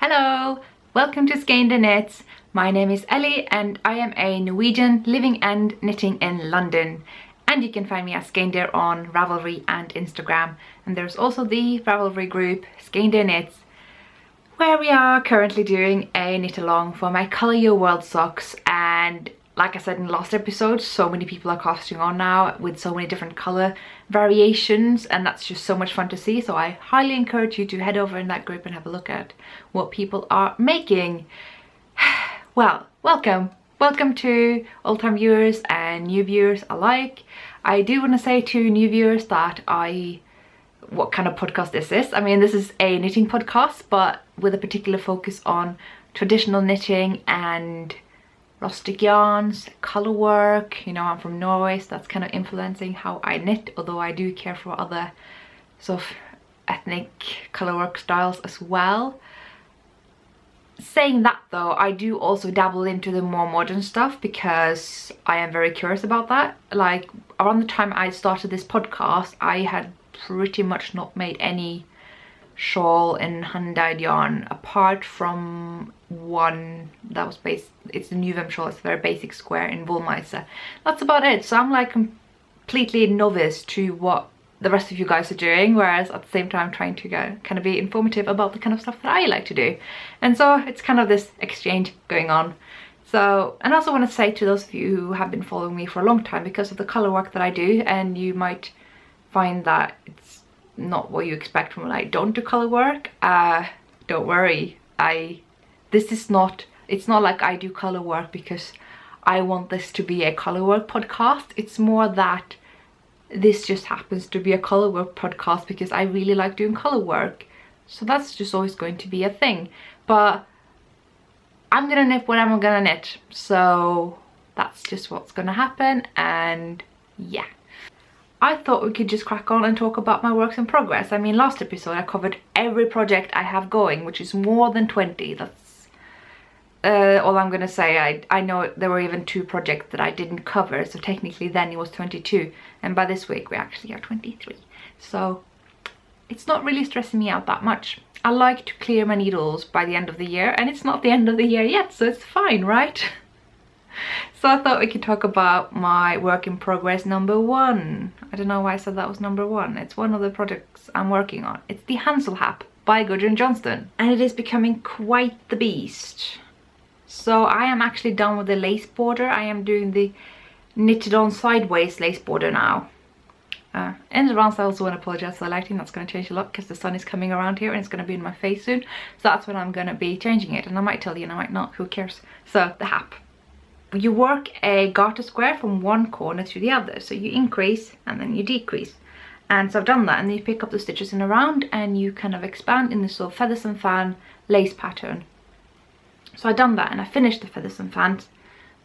Hello! Welcome to Skeindeer Knits. My name is Ellie and I am a Norwegian living and knitting in London. And you can find me as Skeindeer on Ravelry and Instagram. And there's also the Ravelry group Skeindeer Knits, where we are currently doing a knit along for my Colour Your World socks. And like I said in the last episode, so many people are casting on now with so many different colour variations, and that's just so much fun to see. So I highly encourage you to head over in that group and have a look at what people are making. Well, welcome to old-time viewers and new viewers alike. I do want to say to new viewers that what kind of podcast this is. I mean, this is a knitting podcast, but with a particular focus on traditional knitting and rustic yarns, colour work. You know, I'm from Norway, so that's kind of influencing how I knit, although I do care for other sort of ethnic colour work styles as well. Saying that though, I do also dabble into the more modern stuff because I am very curious about that. Like, around the time I started this podcast, I had pretty much not made any shawl in hand-dyed yarn apart from one that was it's a Nuvem shawl. It's a very basic square in Woolmiser. That's about it. So I'm like completely novice to what the rest of you guys are doing, whereas at the same time trying to kind of be informative about the kind of stuff that I like to do. And so it's kind of this exchange going on. So, and I also want to say to those of you who have been following me for a long time, because of the colour work that I do, and you might find that it's not what you expect from when I don't do colour work, don't worry. It's not like I do colour work because I want this to be a colour work podcast. It's more that this just happens to be a colour work podcast because I really like doing colour work. So that's just always going to be a thing. But I'm gonna knit what I'm gonna knit. So that's just what's gonna happen, and yeah. I thought we could just crack on and talk about my works in progress. I mean, last episode I covered every project I have going, which is more than 20. That's all I'm gonna say. I know there were even 2 projects that I didn't cover, so technically then it was 22. And by this week we actually are 23. So it's not really stressing me out that much. I like to clear my needles by the end of the year, and it's not the end of the year yet, so it's fine, right? So I thought we could talk about my work in progress number 1. I don't know why I said that was number 1. It's one of the projects I'm working on. It's the Hansel Hap by Gudrun Johnston, and it is becoming quite the beast. So I am actually done with the lace border. I am doing the knitted on sideways lace border now. In advance, I also want to apologize for the lighting. That's going to change a lot because the sun is coming around here and it's going to be in my face soon. So that's when I'm going to be changing it, and I might tell you and I might not, who cares. So the hap. You work a garter square from one corner to the other. So you increase and then you decrease. And so I've done that, and then you pick up the stitches in a round and you kind of expand in this sort of feathers and fan lace pattern. So I've done that and I finished the feathers and fans.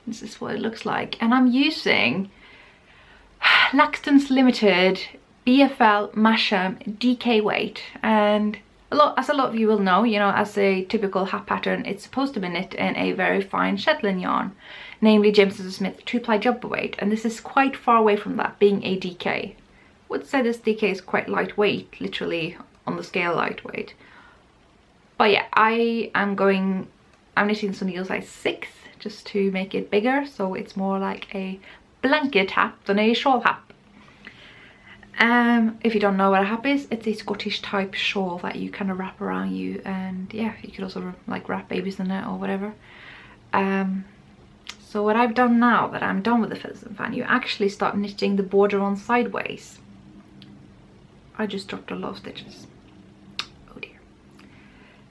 This is what it looks like. And I'm using Laxton's Limited BFL Masham DK weight. And as a lot of you will know, you know, as a typical hat pattern, it's supposed to be knit in a very fine Shetland yarn, namely James Smith 2-ply jumper weight, and this is quite far away from that, being a DK. I would say this DK is quite lightweight, literally on the scale lightweight. But yeah, I'm knitting some needle size 6 just to make it bigger, so it's more like a blanket hat than a shawl hat. If you don't know what a hap is, it's a Scottish type shawl that you kind of wrap around you, and yeah, you could also like wrap babies in it or whatever. So what I've done now that I'm done with the feathers and fan, you actually start knitting the border on sideways. I just dropped a lot of stitches. Oh dear.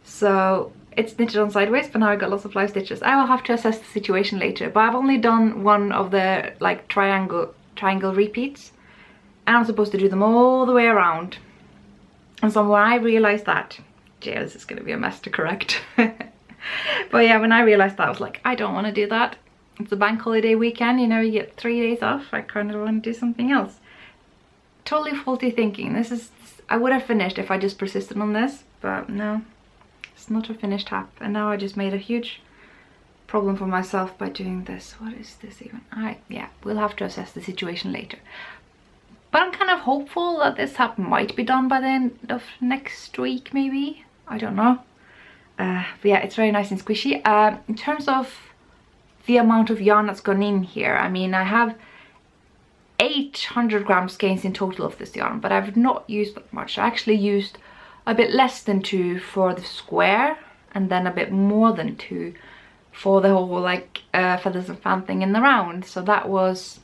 So it's knitted on sideways, but now I've got lots of live stitches. I will have to assess the situation later, but I've only done one of the like triangle repeats, and I'm supposed to do them all the way around. And so when I realized that, yeah, this is going to be a mess to correct. But yeah, when I realized that, I was like, I don't want to do that. It's a bank holiday weekend, you know, you get 3 days off. I kind of want to do something else. Totally faulty thinking. I would have finished if I just persisted on this, but no, it's not a finished hap. And now I just made a huge problem for myself by doing this. What is this even? Yeah, we'll have to assess the situation later. But I'm kind of hopeful that this hap might be done by the end of next week, maybe. I don't know. But yeah, it's very nice and squishy. In terms of the amount of yarn that's gone in here, I mean, I have 800 gram skeins in total of this yarn, but I've not used that much. I actually used a bit less than 2 for the square, and then a bit more than 2 for the whole like feathers and fan thing in the round. So that was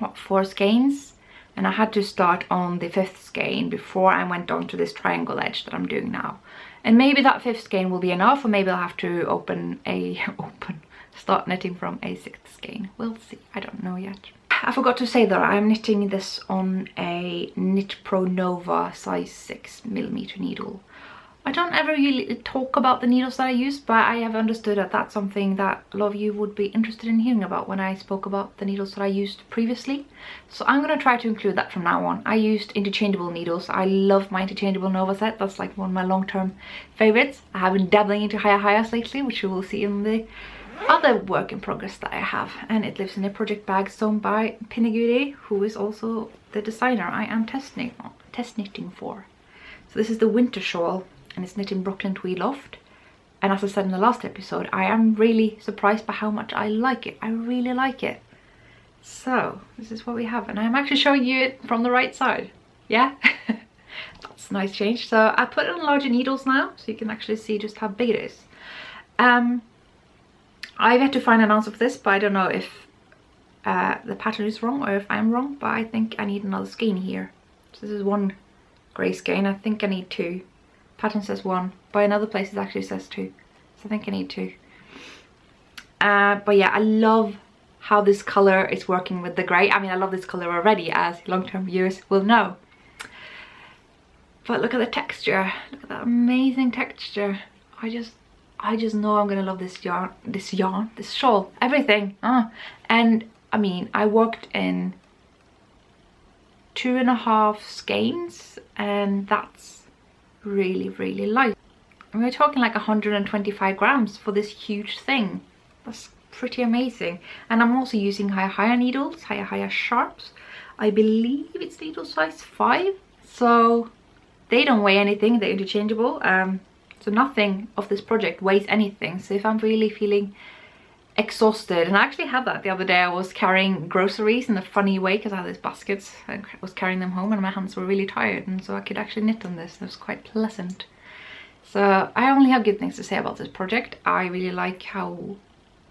what, 4 skeins, and I had to start on the 5th skein before I went on to this triangle edge that I'm doing now. And maybe that 5th skein will be enough, or maybe I'll have to start knitting from a 6th skein. We'll see, I don't know yet. I forgot to say that I'm knitting this on a Knit Pro Nova size 6mm needle. I don't ever really talk about the needles that I use, but I have understood that that's something that a lot of you would be interested in hearing about when I spoke about the needles that I used previously. So I'm going to try to include that from now on. I used interchangeable needles. I love my interchangeable Nova set. That's like one of my long-term favorites. I have been dabbling into higher layers, which you will see in the other work in progress that I have, and it lives in a project bag sewn by Pinneguri, who is also the designer I am test knitting for. So this is the winter shawl, and it's knit in Brooklyn Tweed Loft, and as I said in the last episode, I am really surprised by how much I like it. I really like it. So this is what we have, and I'm actually showing you it from the right side. Yeah. That's a nice change. So I put it on larger needles now, so you can actually see just how big it is. I've had to find an answer for this, but I don't know if the pattern is wrong or if I'm wrong, but I think I need another skein here. So this is 1 grey skein. I think I need 2. Pattern says 1, but in other places it actually says 2. So I think I need 2. But yeah, I love how this colour is working with the grey. I mean, I love this colour already, as long-term viewers will know. But look at the texture. Look at that amazing texture. I just know I'm gonna love this yarn, this shawl, everything. And I mean, I worked in 2.5 skeins, and that's really, really light. And we're talking like 125 grams for this huge thing. That's pretty amazing. And I'm also using higher needles, higher sharps. I believe it's needle size 5, so they don't weigh anything. They're interchangeable. So nothing of this project weighs anything. So if I'm really feeling exhausted, and I actually had that the other day, I was carrying groceries in a funny way because I had these baskets. I was carrying them home and my hands were really tired, and so I could actually knit on this. It was quite pleasant. So I only have good things to say about this project. I really like how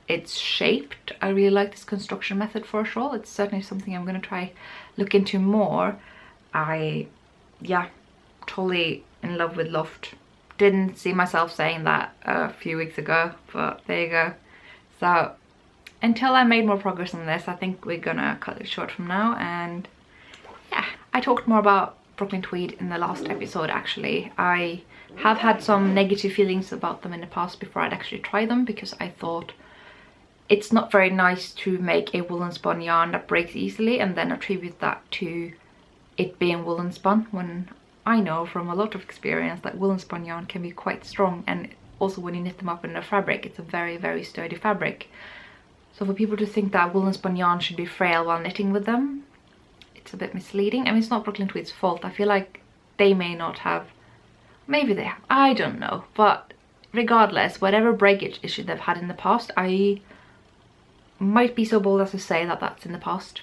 it's shaped. I really like this construction method for a shawl. It's certainly something I'm going to try look into more. Yeah, totally in love with Loft. Didn't see myself saying that a few weeks ago, but there you go. So until I made more progress on this, I think we're gonna cut it short from now. And yeah, I talked more about Brooklyn Tweed in the last episode. Actually, I have had some negative feelings about them in the past before I'd actually try them, because I thought it's not very nice to make a woolen spun yarn that breaks easily and then attribute that to it being woolen spun, when I know from a lot of experience that woolen spun yarn can be quite strong, and also when you knit them up in the fabric, it's a very, very sturdy fabric. So for people to think that woolen spun yarn should be frail while knitting with them, it's a bit misleading. I mean, it's not Brooklyn Tweed's fault. I feel like they may not have, maybe they have, I don't know. But regardless, whatever breakage issue they've had in the past, I might be so bold as to say that that's in the past.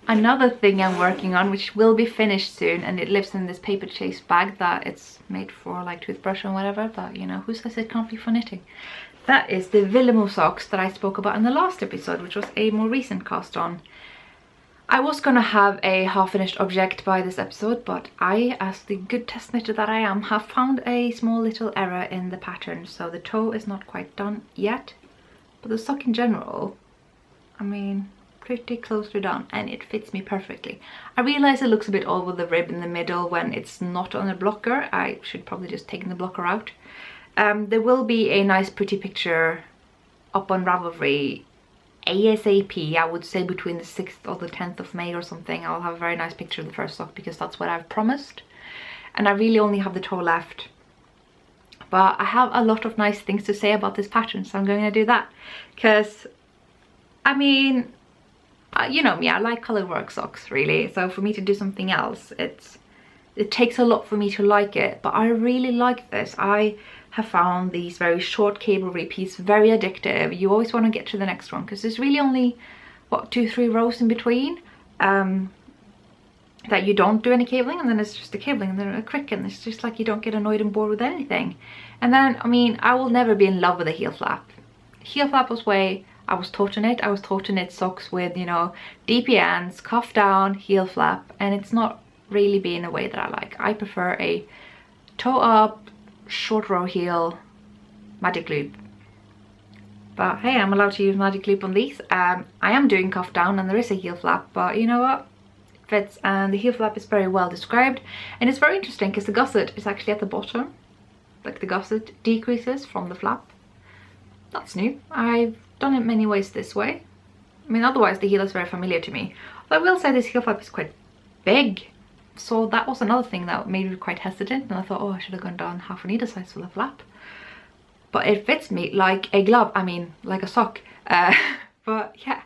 Another thing I'm working on, which will be finished soon, and it lives in this paper chase bag that it's made for like toothbrush and whatever, but you know, who says it can't be for knitting? That is the Villemo socks that I spoke about in the last episode, which was a more recent cast on. I was gonna have a half-finished object by this episode, but I, as the good test knitter that I am, have found a small little error in the pattern, so the toe is not quite done yet. But the sock in general, I mean, pretty closely done, and it fits me perfectly. I realize it looks a bit odd with the rib in the middle when it's not on a blocker. I should probably just take the blocker out. There will be a nice pretty picture up on Ravelry ASAP, I would say between the 6th or the 10th of May or something. I'll have a very nice picture of the first sock, because that's what I've promised. And I really only have the toe left. But I have a lot of nice things to say about this pattern, so I'm going to do that. Because, I mean, you know me, I like color work socks, really. So for me to do something else, it takes a lot for me to like it. But I really like this. I have found these very short cable repeats very addictive. You always want to get to the next one because there's really only, what, 2-3 rows in between that you don't do any cabling, and then it's just a cabling and then a crick, and it's just like you don't get annoyed and bored with anything. And then, I mean, I will never be in love with a heel flap. Heel flap was way I was taught to knit. I was taught to knit socks with, you know, DP ends, cuff down, heel flap, and it's not really being a way that I like. I prefer a toe up, short row heel, magic loop. But hey, I'm allowed to use magic loop on these. I am doing cuff down and there is a heel flap, but you know what? It fits, and the heel flap is very well described. And it's very interesting because the gusset is actually at the bottom. Like the gusset decreases from the flap. That's new. I've done it many ways this way. I mean, otherwise the heel is very familiar to me. But I will say this heel flap is quite big. So that was another thing that made me quite hesitant. And I thought, oh, I should have gone down half a needle size for the flap. But it fits me like a glove. I mean, like a sock. But yeah.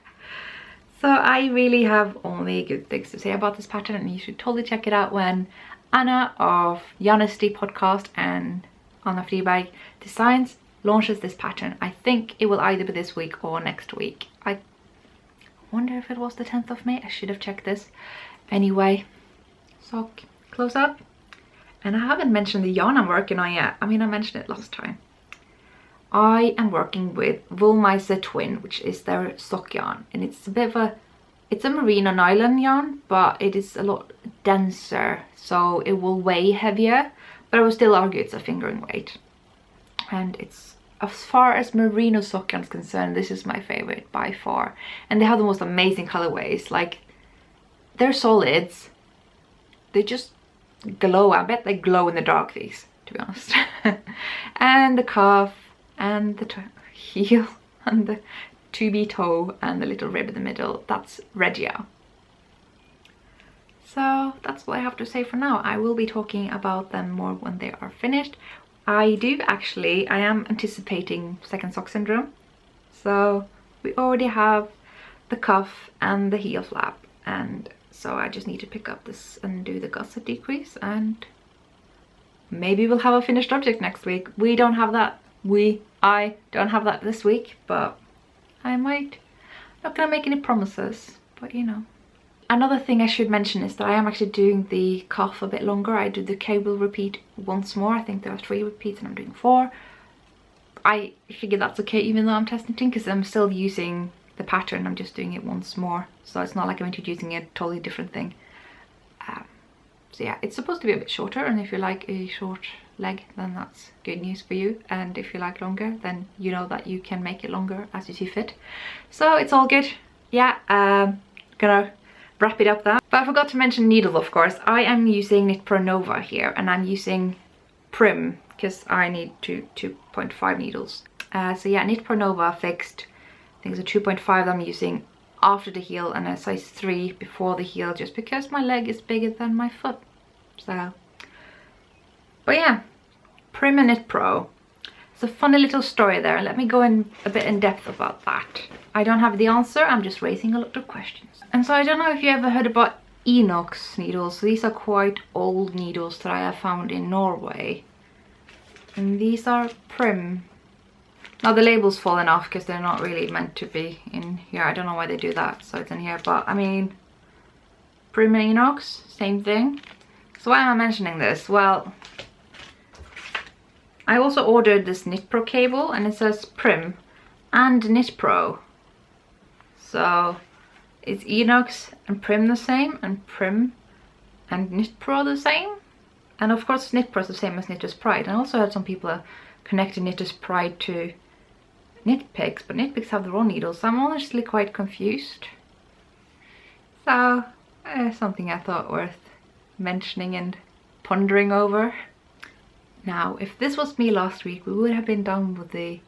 So I really have only good things to say about this pattern. And you should totally check it out when Anna of Honesty podcast and Anna Fleabag Designs launches this pattern. I think it will either be this week or next week. I wonder if it was the 10th of May. I should have checked this. Anyway, so close up. And I haven't mentioned the yarn I'm working on yet. I mean, I mentioned it last time. I am working with Woolmizer Twin, which is their sock yarn. And it's a bit of a, it's a merino nylon yarn, but it is a lot denser. So it will weigh heavier, but I would still argue it's a fingering weight. And it's, as far as merino sock yarn is concerned, this is my favorite by far. And they have the most amazing colorways. Like, they're solids. They just glow. I bet they glow in the dark, these, to be honest. And the cuff and the heel and the 2B toe and the little rib in the middle, that's Regia. So that's what I have to say for now. I will be talking about them more when they are finished. I am anticipating second sock syndrome. So we already have the cuff and the heel flap, and so I just need to pick up this and do the gusset decrease, and maybe we'll have a finished object next week. I don't have that this week, but I might. Not gonna make any promises, but you know. Another thing I should mention is that I am actually doing the cuff a bit longer. I do the cable repeat once more. I think there are 3 repeats and I'm doing 4. I figure that's okay even though I'm testing, because I'm still using the pattern. I'm just doing it once more. So it's not like I'm introducing a totally different thing. So yeah, it's supposed to be a bit shorter, and if you like a short leg, then that's good news for you. And if you like longer, then you know that you can make it longer as you see fit. So it's all good. Yeah, gonna wrap it up there. But I forgot to mention needles, of course. I am using Knit Pro Nova here, and I'm using Prim because I need 2.5 needles. So yeah, Knit Pro Nova fixed. I think it's a 2.5 that I'm using after the heel, and a size 3 before the heel, just because my leg is bigger than my foot. So, but yeah, Prim and Knit Pro. It's a funny little story there. Let me go in a bit in depth about that. I don't have the answer, I'm just raising a lot of questions. And so I don't know if you ever heard about inox needles. So these are quite old needles that I have found in Norway. And these are Prim. Now the label's fallen off because they're not really meant to be in here. I don't know why they do that, so it's in here. But I mean, Prim and inox, same thing. So why am I mentioning this? Well, I also ordered this Knit Pro cable, and it says Prim and Knit Pro. So is inox and Prim the same, and Prim and Knit Pro the same? And of course Knit Pro is the same as Knitter's Pride. And I also heard some people are connecting Knitter's Pride to Knit Picks, but Knit Picks have their own needles, so I'm honestly quite confused. So something I thought worth mentioning and pondering over. Now, if this was me last week, we would have been done with the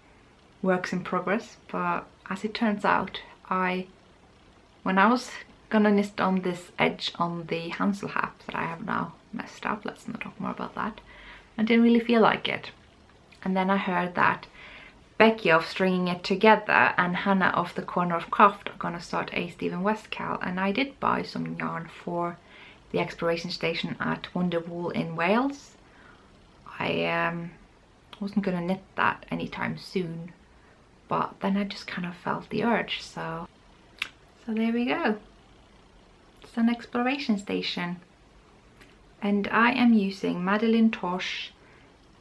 works in progress, but as it turns out, when I was gonna knit on this edge on the Hansel hat that I have now messed up, let's not talk more about that, I didn't really feel like it. And then I heard that Becky of Stringing It Together and Hannah of the Corner of Craft are gonna start a Stephen West cal, and I did buy some yarn for the exploration station at Wonderwool in Wales. I wasn't gonna knit that anytime soon, but then I just kind of felt the urge, so there we go. It's an exploration station, and I am using Madeline Tosh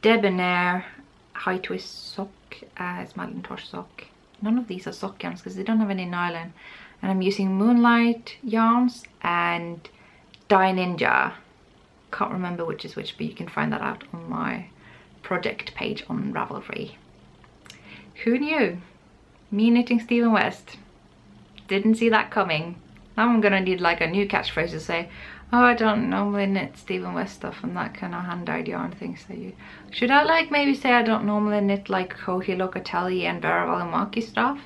Debonair high twist sock. It's Madeline Tosh sock. None of these are sock yarns because they don't have any nylon, and I'm using Moonlight yarns and Dye Ninja. Can't remember which is which, but you can find that out on my project page on Ravelry. Who knew? Me knitting Stephen West. Didn't see that coming. Now I'm gonna need like a new catchphrase to say, oh, I don't normally knit Stephen West stuff and that kind of hand-dyed yarn things. So should I like maybe say I don't normally knit like Kohi Locatelli and Vera Valimaki stuff?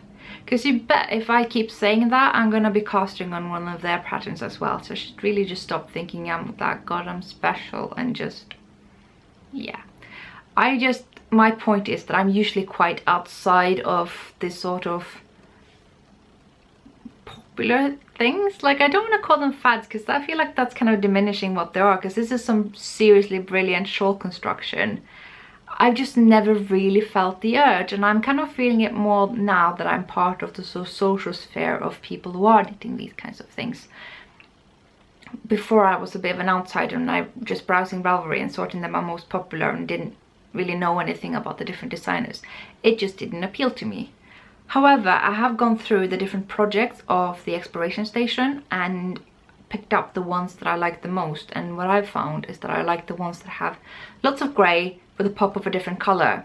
Because you bet if I keep saying that, I'm gonna be casting on one of their patterns as well. So I should really just stop thinking I'm that goddamn special and just, yeah. My point is that I'm usually quite outside of this sort of popular things. Like, I don't want to call them fads because I feel like that's kind of diminishing what they are, because this is some seriously brilliant shawl construction. I've just never really felt the urge, and I'm kind of feeling it more now that I'm part of the social sphere of people who are knitting these kinds of things. Before I was a bit of an outsider and I just browsing Ravelry and sorting them out most popular and didn't really know anything about the different designers. It just didn't appeal to me. However, I have gone through the different projects of the exploration station and picked up the ones that I like the most, and what I've found is that I like the ones that have lots of grey with a pop of a different colour.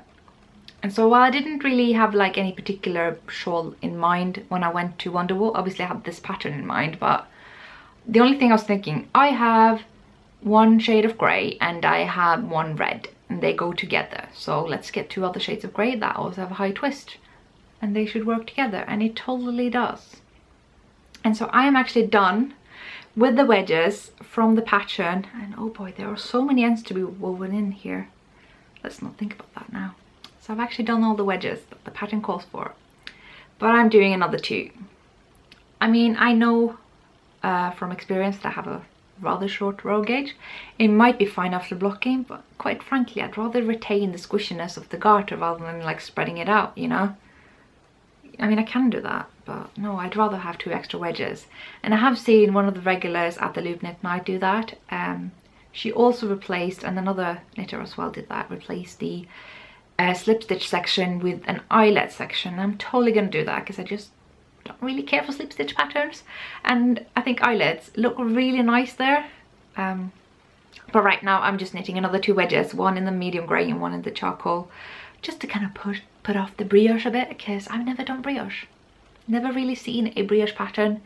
And so while I didn't really have like any particular shawl in mind when I went to Wonderwool, obviously I had this pattern in mind, but the only thing I was thinking, I have one shade of grey and I have one red and they go together, so let's get 2 other shades of grey that also have a high twist and they should work together, and it totally does. And so I am actually done with the wedges from the pattern, and oh boy, there are so many ends to be woven in here. Let's not think about that now. So I've actually done all the wedges that the pattern calls for, but I'm doing another 2. I mean, I know from experience that I have a rather short row gauge. It might be fine after blocking, but quite frankly, I'd rather retain the squishiness of the garter rather than like spreading it out, you know? I mean, I can do that, but no, I'd rather have 2 extra wedges. And I have seen one of the regulars at the Loop Knit Night do that. She also replaced, and another knitter as well did that, replaced the slip stitch section with an eyelet section. I'm totally gonna do that because I just don't really care for slip stitch patterns, and I think eyelets look really nice there. But right now I'm just knitting another 2 wedges, one in the medium grey and one in the charcoal, just to kind of put off the brioche a bit, because I've never done brioche. Never really seen a brioche pattern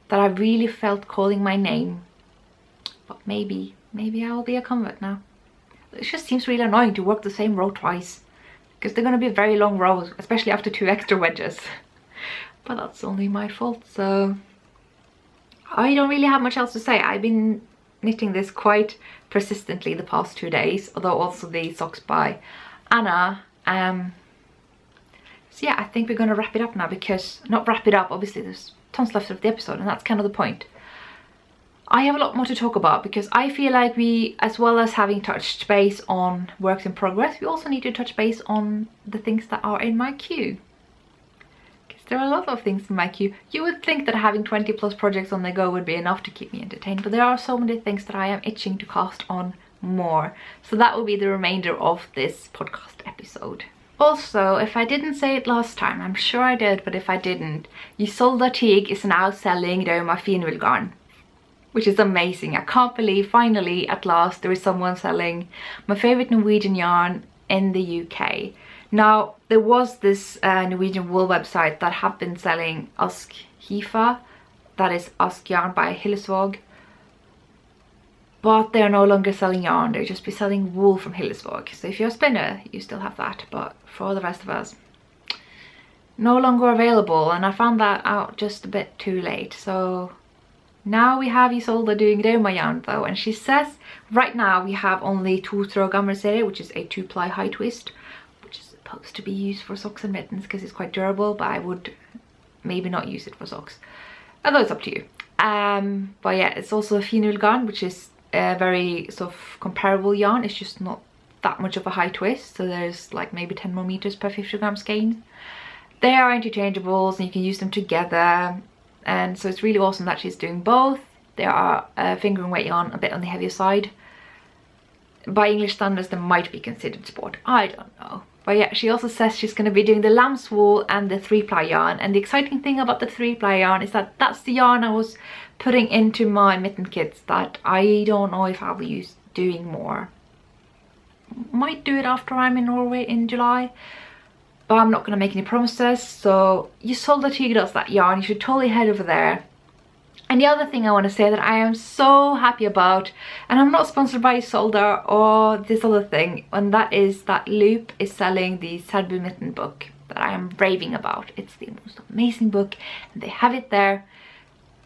that I really felt calling my name. But maybe I will be a convert now. It just seems really annoying to work the same row twice, because they're going to be very long rows, especially after 2 extra wedges. But that's only my fault, so I don't really have much else to say. I've been knitting this quite persistently the past 2 days, although also the socks by Anna. So yeah, I think we're going to wrap it up now, because, not wrap it up, obviously there's tons left of the episode and that's kind of the point. I have a lot more to talk about, because I feel like we, as well as having touched base on works in progress, we also need to touch base on the things that are in my queue. Because there are a lot of things in my queue. You would think that having 20 plus projects on the go would be enough to keep me entertained, but there are so many things that I am itching to cast on more. So that will be the remainder of this podcast episode. Also, if I didn't say it last time, I'm sure I did, but if I didn't, Justyna Lorkowska is now selling Rauma Finull garn, which is amazing. I can't believe finally at last there is someone selling my favorite Norwegian yarn in the UK. Now, there was this Norwegian wool website that had been selling Ask Hifa, that is Ask Yarn by Hillesvåg, but they're no longer selling yarn, they'll just be selling wool from Hillesvåg. So if you're a spinner, you still have that, but for the rest of us, no longer available, and I found that out just a bit too late. So now we have Justyna doing Rauma yarn though, and she says right now we have only 2 throw gammer series, which is a 2-ply high twist, which is supposed to be used for socks and mittens because it's quite durable, but I would maybe not use it for socks, although it's up to you. But yeah, it's also a Finull garn, which is a very sort of comparable yarn. It's just not that much of a high twist, so there's like maybe 10 more meters per 50 gram skein. They are interchangeables and you can use them together, and so it's really awesome that she's doing both. They are fingering weight yarn, a bit on the heavier side. By English standards they might be considered sport, I don't know. But yeah, she also says she's going to be doing the lamb's wool and the 3-ply yarn, and the exciting thing about the 3-ply yarn is that that's the yarn I was putting into my mitten kits that I don't know if I'll be doing more. Might do it after I'm in Norway in July, but I'm not going to make any promises. So Isolde Tyg does that yarn, you should totally head over there. And the other thing I want to say that I am so happy about, and I'm not sponsored by Isolde or this other thing, and that is that Loop is selling the Selbu mitten book that I am raving about. It's the most amazing book, and they have it there.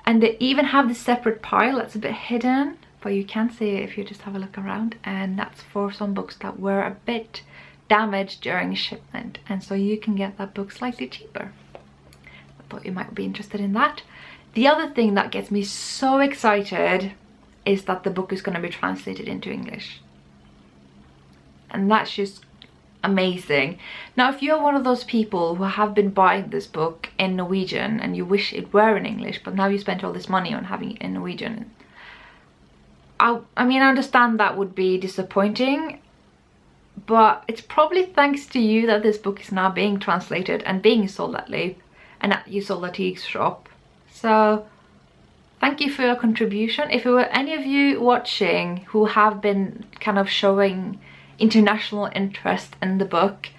And they even have this separate pile that's a bit hidden, but you can see it if you just have a look around, and that's for some books that were a bit damaged during shipment, and so you can get that book slightly cheaper. I thought you might be interested in that. The other thing that gets me so excited is that the book is going to be translated into English, and that's just amazing. Now if you're one of those people who have been buying this book in Norwegian and you wish it were in English, but now you spent all this money on having it in Norwegian, I mean, I understand that would be disappointing, but it's probably thanks to you that this book is now being translated and being sold at Loop and at Isolde Tyg's shop. So thank you for your contribution. If there were any of you watching who have been kind of showing international interest in the book,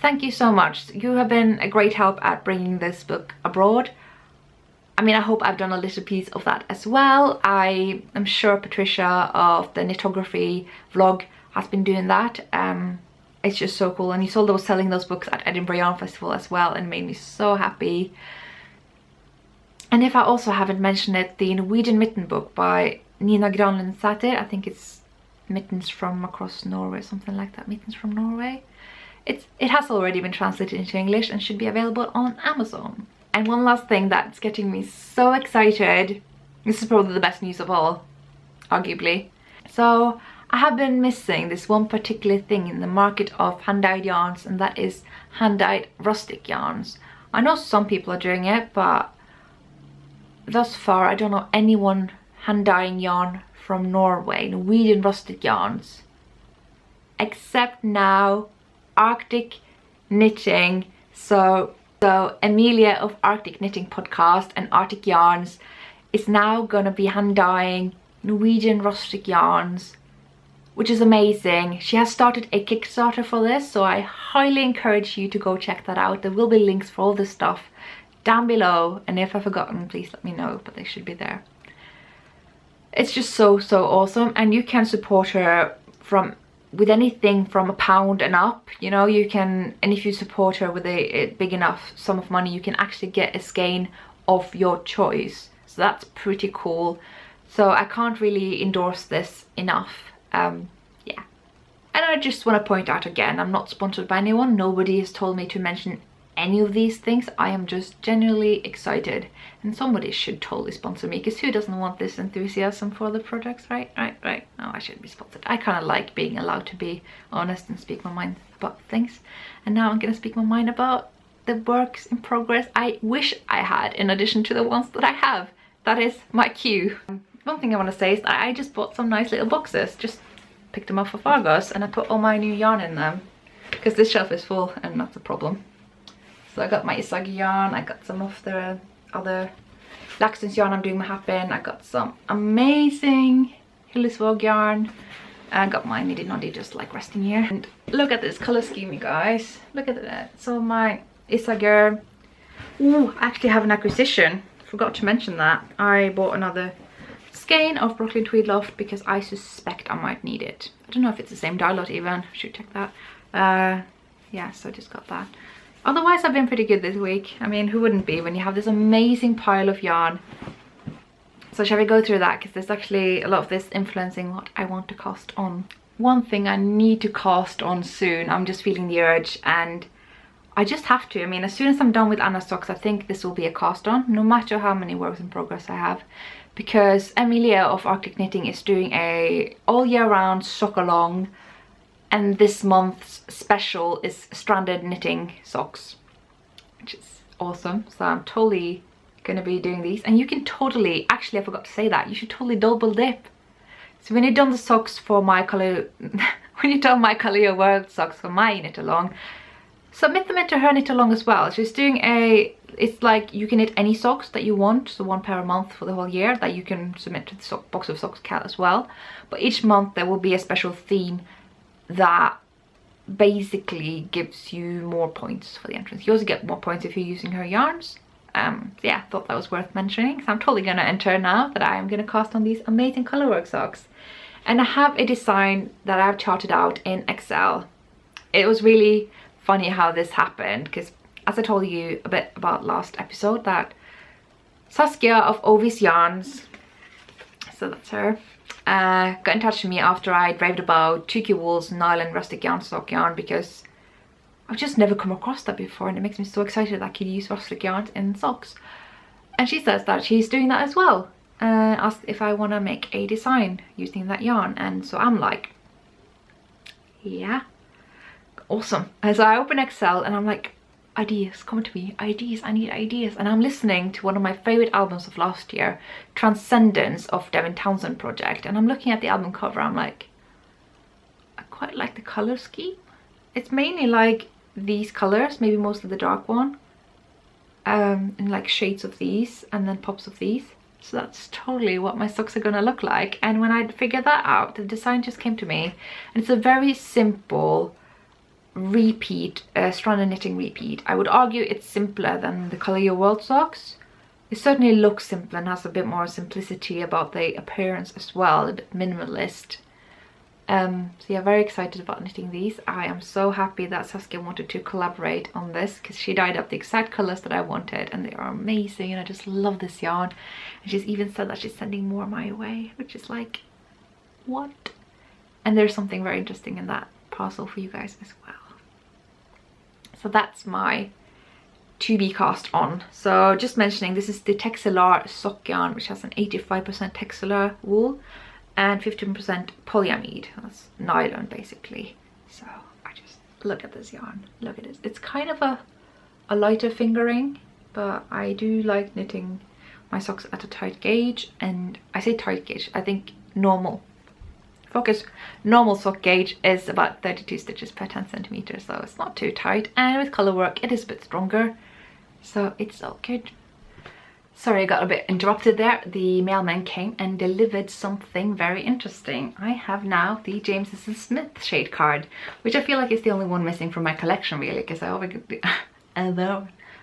thank you so much. You have been a great help at bringing this book abroad. I mean, I hope I've done a little piece of that as well. I am sure Patricia of the Knitography vlog has been doing that. It's just so cool, and Isolde was selling those books at Edinburgh Yarn Festival as well, and made me so happy. And if I also haven't mentioned it, the Norwegian mitten book by Nina Granlund Sæther, I think it's Mittens from Across Norway, something like that, Mittens from Norway. It has already been translated into English and should be available on Amazon. And one last thing that's getting me so excited, this is probably the best news of all, arguably. So I have been missing this one particular thing in the market of hand-dyed yarns, and that is hand-dyed rustic yarns. I know some people are doing it, but thus far I don't know anyone hand-dyeing yarn from Norway, Norwegian rustic yarns, except now Arctic Knitting. So Emilia of Arctic Knitting Podcast and Arctic Yarns is now gonna be hand-dyeing Norwegian rustic yarns, which is amazing. She has started a Kickstarter for this, so I highly encourage you to go check that out. There will be links for all this stuff down below, and if I've forgotten, please let me know, but they should be there. It's just so awesome, and you can support her with anything from £1 and up, you know. You can, and if you support her with a big enough sum of money, you can actually get a skein of your choice, so that's pretty cool. So I can't really endorse this enough. Yeah, and I just want to point out again, I'm not sponsored by anyone. Nobody has told me to mention any of these things. I am just genuinely excited, and somebody should totally sponsor me, because who doesn't want this enthusiasm for the products, right? No, I shouldn't be sponsored. I kind of like being allowed to be honest and speak my mind about things, and now I'm gonna speak my mind about the works in progress I wish I had in addition to the ones that I have. That is my cue. One thing I want to say is that I just bought some nice little boxes, just picked them up for Fargos, and I put all my new yarn in them because this shelf is full and that's a problem. So I got my Isagi yarn, I got some of the other Laxton's yarn I'm doing my hap in, I got some amazing Hillesvåg yarn, and I got my Niddy Noddy just like resting here. And look at this color scheme, you guys, look at that. So my Isager, ooh, I actually have an acquisition, forgot to mention that. I bought another skein of Brooklyn Tweed Loft because I suspect I might need it. I don't know if it's the same dye lot even, should check that. Yeah, so I just got that. Otherwise I've been pretty good this week. I mean, who wouldn't be when you have this amazing pile of yarn? So shall we go through that, because there's actually a lot of this influencing what I want to cast on. One thing I need to cast on soon, I'm just feeling the urge, and I just have to. I mean, as soon as I'm done with Anna's socks, I think this will be a cast on, no matter how many works in progress I have, because Emilia of Arctic Knitting is doing a all year round sock along And this month's special is stranded knitting socks, which is awesome. So I'm totally gonna be doing these. And you can totally, actually I forgot to say that, you should totally double dip. So when you've done the socks for my color, when you've done my Color Your World socks for my knit along, submit them into her knit along as well. She's doing a, it's like you can knit any socks that you want, so 1 pair a month for the whole year that you can submit to the box of socks cat as well. But each month there will be a special theme that basically gives you more points for the entrance. You also get more points if you're using her yarns. So yeah, I thought that was worth mentioning. So I'm totally gonna enter now that I am gonna cast on these amazing colorwork socks. And I have a design that I've charted out in Excel. It was really funny how this happened, because as I told you a bit about last episode, that Saskia of Ovis Yarns, so that's her, got in touch with me after I raved about Tukuwool's nylon rustic yarn sock yarn, because I've just never come across that before, and it makes me so excited that I could use rustic yarns in socks. And she says that she's doing that as well. Asked if I want to make a design using that yarn, and so I'm like, yeah, awesome. And so I open Excel and I'm like, ideas, come to me, ideas, I need ideas. And I'm listening to one of my favorite albums of last year, Transcendence of Devin Townsend Project, and I'm looking at the album cover. I'm like, I quite like the color scheme. It's mainly like these colors, maybe most of the dark one, and like shades of these and then pops of these. So that's totally what my socks are gonna look like. And when I figured that out, the design just came to me, and it's a very simple repeat, stranded knitting repeat. I would argue it's simpler than the Color Your World socks. It certainly looks simpler and has a bit more simplicity about the appearance as well, a bit minimalist. So yeah, very excited about knitting these. I am so happy that Saskia wanted to collaborate on this, because she dyed up the exact colors that I wanted, and they are amazing, and I just love this yarn. And she's even said that she's sending more my way, which is like, what? And there's something very interesting in that parcel for you guys as well. So that's my to be cast on. So just mentioning, this is the Textilar sock yarn, which has an 85% Textilar wool and 15% polyamide. That's nylon basically. So I just look at this yarn, look at it. It's kind of a lighter fingering, but I do like knitting my socks at a tight gauge. And I say tight gauge, I think normal sock gauge is about 32 stitches per 10 centimeters, so it's not too tight. And with color work it is a bit stronger, so it's all good. Sorry, I got a bit interrupted there. The mailman came and delivered something very interesting. I have now the James & Smith shade card, which I feel like is the only one missing from my collection really, because I already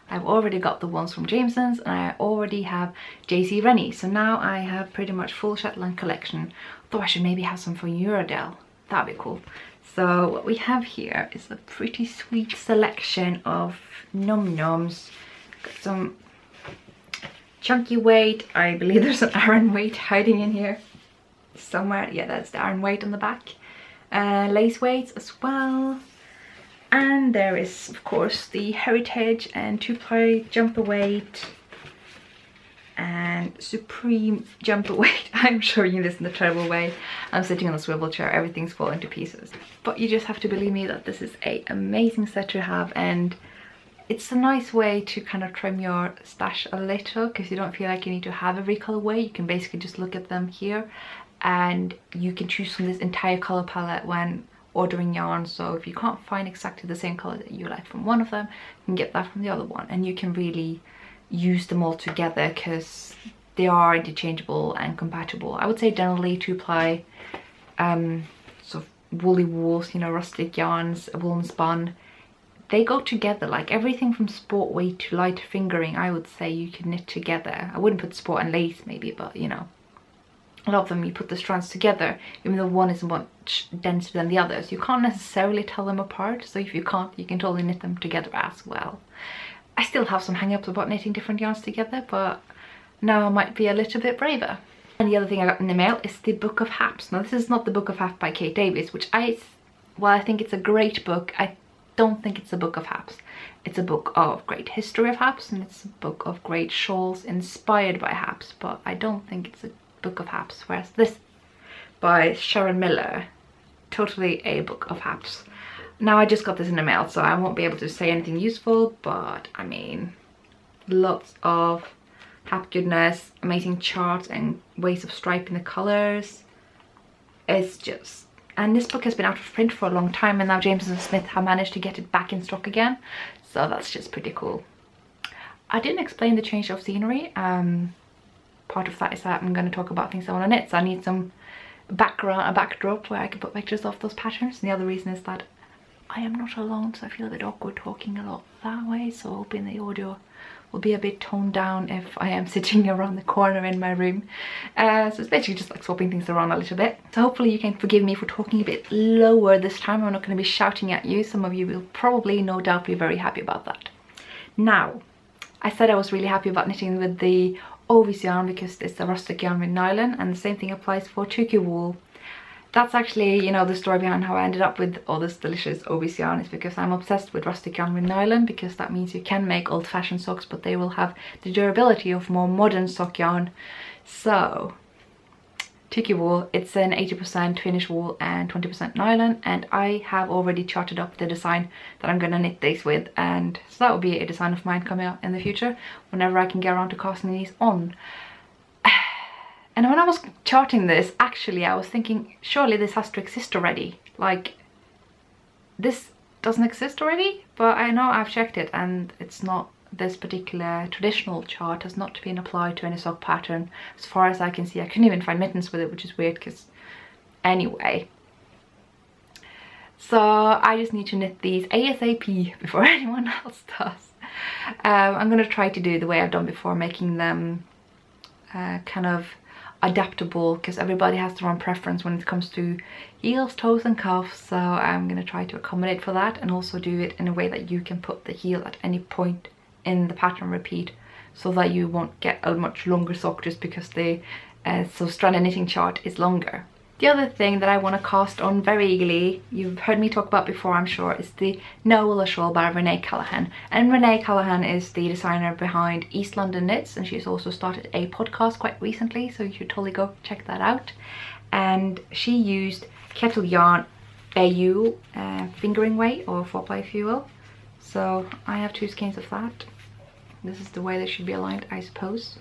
I've already got the ones from Jameson's, and I already have JC Rennie, so now I have pretty much full Shetland collection. Though I should maybe have some for Uradel, that'd be cool. So what we have here is a pretty sweet selection of num-nums. Got some chunky weight. I believe there's an Aran weight hiding in here somewhere. Yeah, that's the Aran weight on the back. Lace weights as well. And there is, of course, the Heritage and 2-ply jumper weight and Supreme jumper weight. I'm showing you this in the terrible way. I'm sitting on a swivel chair, everything's falling to pieces. But you just have to believe me that this is an amazing set to have, and it's a nice way to kind of trim your stash a little, because you don't feel like you need to have every colorway. You can basically just look at them here, and you can choose from this entire color palette when ordering yarn. So if you can't find exactly the same color that you like from one of them, you can get that from the other one, and you can really use them all together because they are interchangeable and compatible. I would say generally 2-ply sort of woolly wools, you know, rustic yarns, woolen spun, they go together. Like everything from sport weight to light fingering, I would say you can knit together. I wouldn't put sport and lace maybe, but you know, a lot of them you put the strands together, even though one is much denser than the others. You can't necessarily tell them apart, so if you can't, you can totally knit them together as well. I still have some hang-ups about knitting different yarns together, but now I might be a little bit braver. And the other thing I got in the mail is the Book of Haps. Now this is not the Book of Haps by Kate Davies, which while I think it's a great book, I don't think it's a book of haps. It's a book of great history of haps, and it's a book of great shawls inspired by haps, but I don't think it's a book of haps. Whereas this by Sharon Miller, totally a book of haps. Now I just got this in the mail, so I won't be able to say anything useful, but I mean, lots of hap goodness, amazing charts and ways of striping the colors. It's just, and this book has been out of print for a long time, and now James and Smith have managed to get it back in stock again, so that's just pretty cool. I didn't explain the change of scenery. Part of that is that I'm going to talk about things I want to knit, so I need some background, a backdrop where I can put pictures of those patterns. And the other reason is that I am not alone, so I feel a bit awkward talking a lot that way, so hoping the audio will be a bit toned down if I am sitting around the corner in my room. So it's basically just like swapping things around a little bit. So hopefully you can forgive me for talking a bit lower this time. I'm not going to be shouting at you. Some of you will probably, no doubt, be very happy about that. Now, I said I was really happy about knitting with the Ovis yarn because it's a rustic yarn with nylon, and the same thing applies for Tukuwool. That's actually, you know, the story behind how I ended up with all this delicious Ovis yarn is because I'm obsessed with rustic yarn with nylon, because that means you can make old-fashioned socks, but they will have the durability of more modern sock yarn. So Tukuwool, it's an 80% Finnish wool and 20% nylon, and I have already charted up the design that I'm gonna knit these with, and so that will be a design of mine coming out in the future whenever I can get around to casting these on. And when I was charting this, actually I was thinking, surely this has to exist already. Like, this doesn't exist already, but I know I've checked it and it's not. This particular traditional chart has not been applied to any sock pattern as far as I can see. I couldn't even find mittens with it, which is weird because anyway. So I just need to knit these ASAP before anyone else does. I'm going to try to do the way I've done before, making them kind of adaptable, because everybody has their own preference when it comes to heels, toes and cuffs, so I'm going to try to accommodate for that, and also do it in a way that you can put the heel at any point in the pattern repeat, so that you won't get a much longer sock just because the stranded knitting chart is longer. The other thing that I want to cast on very eagerly, you've heard me talk about before I'm sure, is the Naola shawl by Renée Callahan. And Renée Callahan is the designer behind East London Knits, and she's also started a podcast quite recently, so you should totally go check that out. And she used Kettle yarn AU fingering weight, or 4-ply if you will. So I have 2 skeins of that. This is the way they should be aligned, I suppose.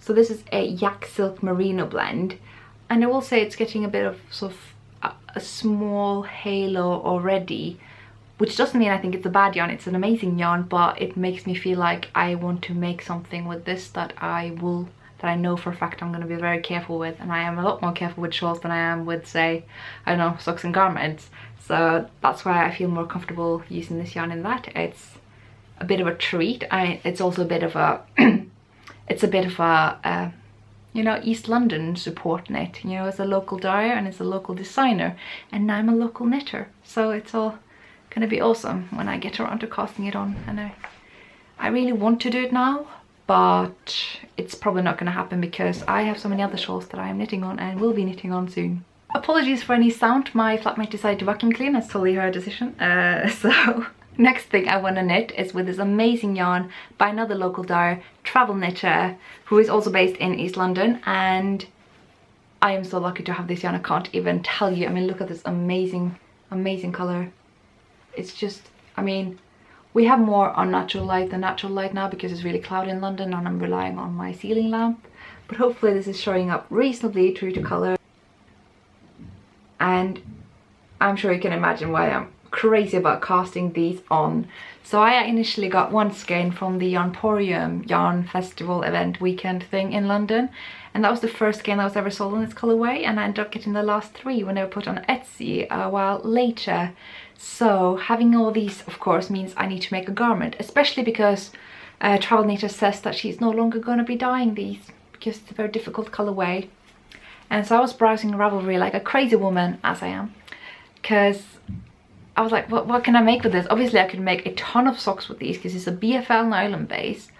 So this is a yak silk merino blend, and I will say it's getting a bit of sort of a small halo already, which doesn't mean I think it's a bad yarn. It's an amazing yarn, but it makes me feel like I want to make something with this that I know for a fact I'm going to be very careful with, and I am a lot more careful with shawls than I am with, say, I don't know, socks and garments. So that's why I feel more comfortable using this yarn in that. It's a bit of a treat. It's also a bit of a it's a bit of a you know, East London support knit. You know, it's a local dyer and it's a local designer, and I'm a local knitter, so it's all gonna be awesome when I get around to casting it on. And I really want to do it now, but it's probably not gonna happen because I have so many other shawls that I am knitting on and will be knitting on soon. Apologies for any sound, my flatmate decided to vacuum clean. That's totally her decision. So next thing I want to knit is with this amazing yarn by another local dyer, Travelknitter, who is also based in East London, and I am so lucky to have this yarn. I can't even tell you. I mean, look at this amazing colour. It's just, I mean, we have more unnatural light than natural light now because it's really cloudy in London and I'm relying on my ceiling lamp, but hopefully this is showing up reasonably true to colour. And I'm sure you can imagine why I'm crazy about casting these on. So I initially got 1 skein from the Yarnporium yarn festival event weekend thing in London, and that was the first skein that was ever sold in this colourway, and I ended up getting the last 3 when they were put on Etsy a while later. So having all these, of course, means I need to make a garment, especially because Travelknitter says that she's no longer going to be dyeing these because it's a very difficult colourway. And so I was browsing Ravelry like a crazy woman, as I am, because I was like, what can I make with this? Obviously I could make a ton of socks with these because it's a BFL nylon base,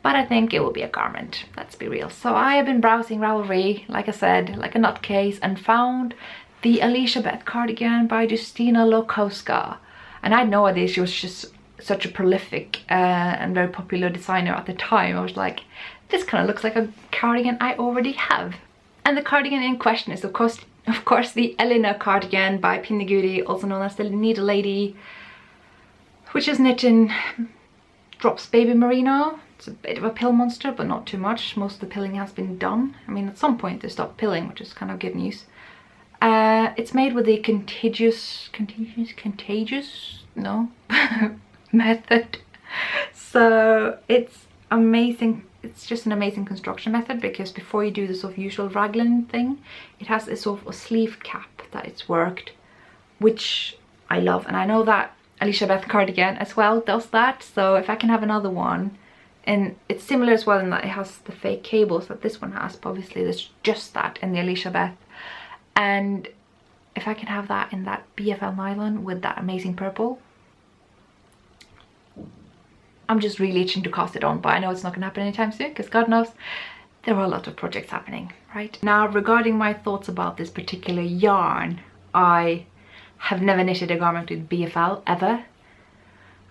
but I think it will be a garment, let's be real. So I have been browsing Ravelry, like I said, like a nutcase, and found the Alecia Beth cardigan by Justyna Lorkowska. And I had no idea she was just such a prolific and very popular designer at the time. I was like, this kind of looks like a cardigan I already have. And the cardigan in question is, of course, of course, the Elinor cardigan by Pinneguri, also known as the Needle Lady, which is knit in Drops Baby Merino. It's a bit of a pill monster, but not too much. Most of the pilling has been done. I mean, at some point they stopped pilling, which is kind of good news. It's made with the contagious no method. So it's amazing. It's just an amazing construction method, because before you do the sort of usual raglan thing, it has a sort of a sleeve cap that it's worked, which I love. And I know that Alecia Beth cardigan as well does that. So if I can have another one, and it's similar as well in that it has the fake cables that this one has, but obviously there's just that in the Alecia Beth. And if I can have that in that BFL nylon with that amazing purple, I'm just really itching to cast it on, but I know it's not going to happen anytime soon, because God knows there are a lot of projects happening, right? Now, regarding my thoughts about this particular yarn, I have never knitted a garment with BFL, ever.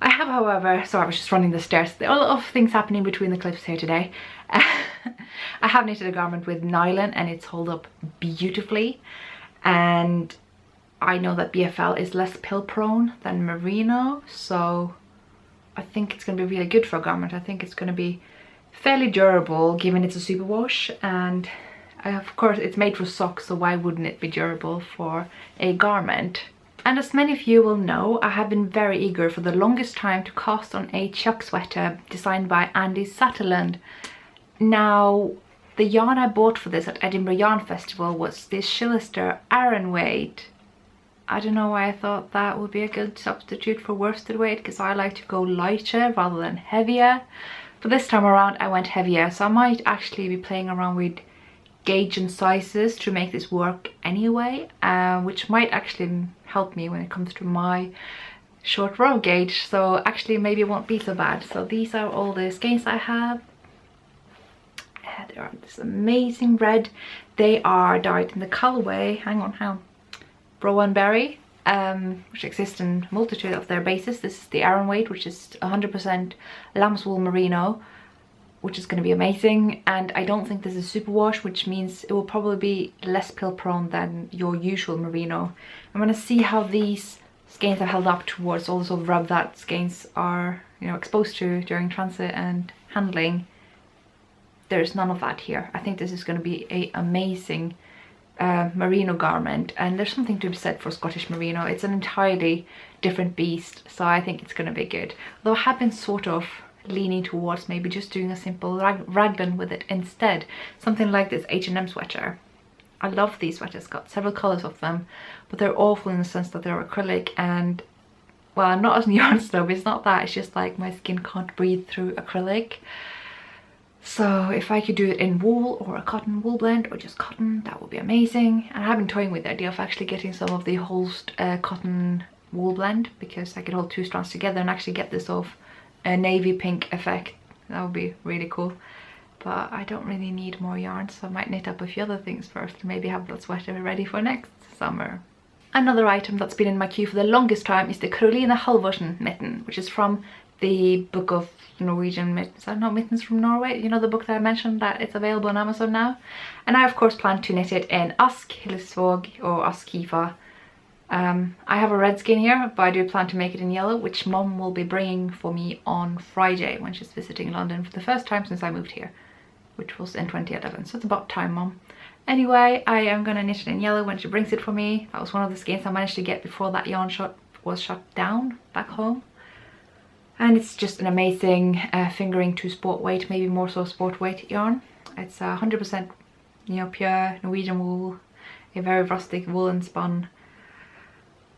I have, however, sorry, I was just running the stairs. There are a lot of things happening between the clips here today. I have knitted a garment with nylon and it's held up beautifully. And I know that BFL is less pill prone than merino, so I think it's going to be really good for a garment. I think it's going to be fairly durable, given it's a superwash, and of course it's made for socks, so why wouldn't it be durable for a garment? And as many of you will know, I have been very eager for the longest time to cast on a chuck sweater designed by Andi Satterlund. Now, the yarn I bought for this at Edinburgh Yarn Festival was this Shillister Aran weight. I don't know why I thought that would be a good substitute for worsted weight, because I like to go lighter rather than heavier. But this time around I went heavier, so I might actually be playing around with gauge and sizes to make this work anyway, which might actually help me when it comes to my short row gauge. So actually maybe it won't be so bad. So these are all the skeins I have. They are this amazing red. They are dyed in the colorway, hang on, Rowan Berry, which exists in a multitude of their bases. This is the Aran weight, which is 100% lamb's wool merino, which is going to be amazing. And I don't think this is superwash, which means it will probably be less pill prone than your usual merino. I'm going to see how these skeins are held up towards all the sort of rub that skeins are, you know, exposed to during transit and handling. There's none of that here. I think this is going to be an amazing merino garment, and there's something to be said for Scottish merino. It's an entirely different beast, so I think it's going to be good. Though I have been sort of leaning towards maybe just doing a simple raglan with it instead. Something like this H&M sweater. I love these sweaters, got several colours of them, but they're awful in the sense that they're acrylic, and well, I'm not as yarn snob, it's not that, it's just like my skin can't breathe through acrylic. So if I could do it in wool or a cotton wool blend, or just cotton, that would be amazing. And I have been toying with the idea of actually getting some of the Holst cotton wool blend, because I could hold two strands together and actually get this sort of a navy pink effect. That would be really cool. But I don't really need more yarn, so I might knit up a few other things first and maybe have that sweater ready for next summer. Another item that's been in my queue for the longest time is the Carolina Halvorsens mitten, which is from the book of Norwegian mittens. Is that not Mittens from Norway? You know, the book that I mentioned, that it's available on Amazon now. And I of course plan to knit it in Ask Hillesvåg or Askifa. I have a red skein here, but I do plan to make it in yellow, which Mom will be bringing for me on Friday when she's visiting London for the first time since I moved here, which was in 2011. So it's about time, Mom. Anyway, I am gonna knit it in yellow when she brings it for me. That was one of the skeins I managed to get before that yarn shop was shut down back home. And it's just an amazing fingering to sport weight, maybe more so sport weight yarn. It's 100% you know, pure Norwegian wool, a very rustic woolen spun.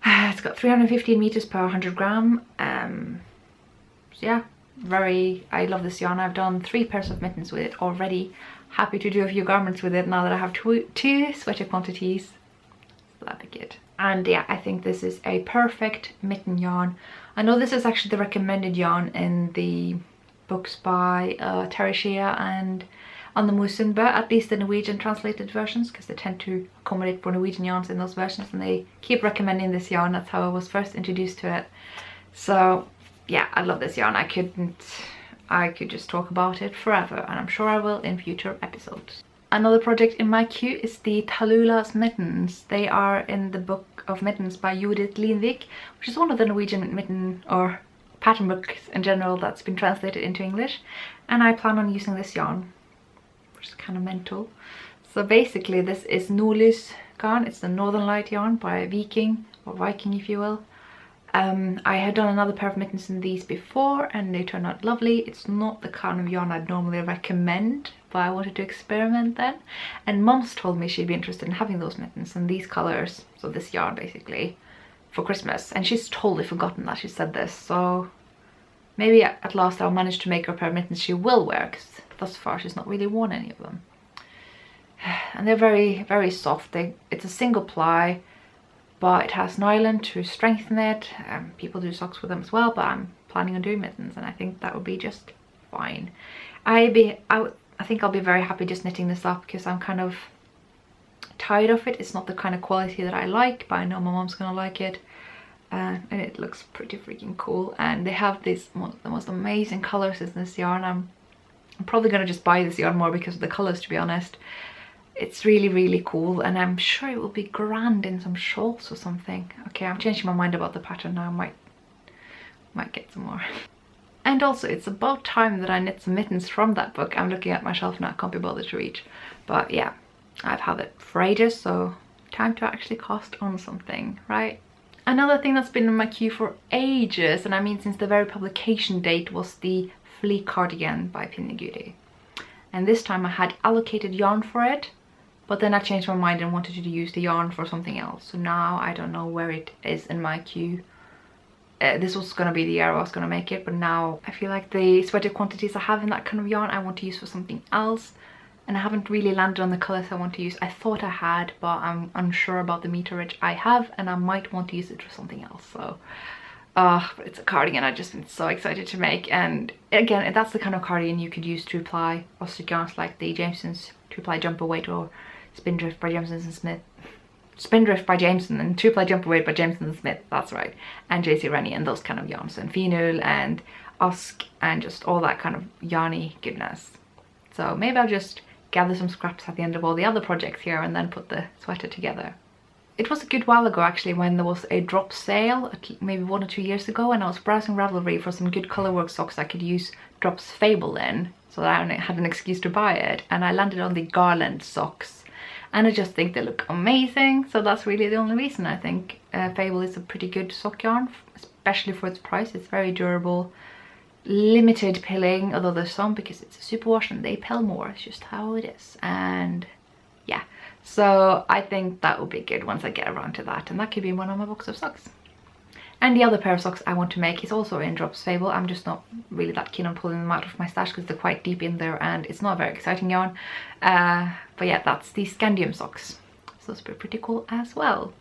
It's got 315 meters per 100 gram. So yeah, I love this yarn. I've done 3 pairs of mittens with it already. Happy to do a few garments with it now that I have two sweater quantities. So that'd be good. And yeah, I think this is a perfect mitten yarn. I know this is actually the recommended yarn in the books by Terry Shea and Anne Musenbø, at least the Norwegian translated versions, because they tend to accommodate for Norwegian yarns in those versions, and they keep recommending this yarn. That's how I was first introduced to it. So yeah, I love this yarn. I could just talk about it forever, and I'm sure I will in future episodes. Another project in my queue is the Tallulah's mittens. They are in the book of mittens by Jorid Linvik, which is one of the Norwegian mitten or pattern books in general that's been translated into English, and I plan on using this yarn, which is kind of mental. So basically this is Nordlys yarn. It's the Northern Light yarn by Viking, or Viking if you will. I had done another pair of mittens in these before and they turned out lovely. It's not the kind of yarn I'd normally recommend, but I wanted to experiment then. And Mom's told me she'd be interested in having those mittens in these colours, so this yarn basically, for Christmas. And she's totally forgotten that she said this, so maybe at last I'll manage to make her a pair of mittens she will wear, because thus far she's not really worn any of them. And they're very, very soft. It's a single ply, but it has nylon to strengthen it. People do socks with them as well, but I'm planning on doing mittens and I think that would be just fine. I think I'll be very happy just knitting this up because I'm kind of tired of it. It's not the kind of quality that I like, but I know my mom's gonna like it. And it looks pretty freaking cool. And they have the most amazing colours in this yarn. I'm probably gonna just buy this yarn more because of the colours, to be honest. It's really, really cool, and I'm sure it will be grand in some shawls or something. Okay, I'm changing my mind about the pattern now. I might get some more. And also, it's about time that I knit some mittens from that book. I'm looking at my shelf now, I can't be bothered to reach. But yeah, I've had it for ages, so time to actually cast on something, right? Another thing that's been in my queue for ages, and I mean since the very publication date, was the Flea cardigan by Pinneguri. And this time I had allocated yarn for it, but then I changed my mind and wanted to use the yarn for something else. So now I don't know where it is in my queue. This was going to be the year I was going to make it, but now I feel like the sweater quantities I have in that kind of yarn I want to use for something else. And I haven't really landed on the colours I want to use. I thought I had, but I'm unsure about the meterage I have, and I might want to use it for something else. So, but it's a cardigan I've just been so excited to make. And again, that's the kind of cardigan you could use 2-ply rustic yarns like the Jameson's 2-ply jumper weight or Spindrift by Jameson and Smith. Spindrift by Jameson and 2-ply jumper weight by Jameson and Smith, that's right. And JC Rennie and those kind of yarns, and Phenol and Usk and just all that kind of yarny goodness. So maybe I'll just gather some scraps at the end of all the other projects here and then put the sweater together. It was a good while ago actually when there was a drop sale, maybe 1 or 2 years ago, and I was browsing Ravelry for some good colourwork socks I could use Drop's Fabel in, so that I had an excuse to buy it, and I landed on the Garland socks. And I just think they look amazing, so that's really the only reason. I think Fabel is a pretty good sock yarn, especially for its price. It's very durable, limited pilling, although there's some because it's a superwash and they pill more. It's just how it is. And yeah, so I think that will be good once I get around to that, and that could be one of my box of socks. And the other pair of socks I want to make is also in Drop's Fabel. I'm just not really that keen on pulling them out of my stash because they're quite deep in there and it's not a very exciting yarn. But yeah, that's the Skandium socks. So it's pretty cool as well.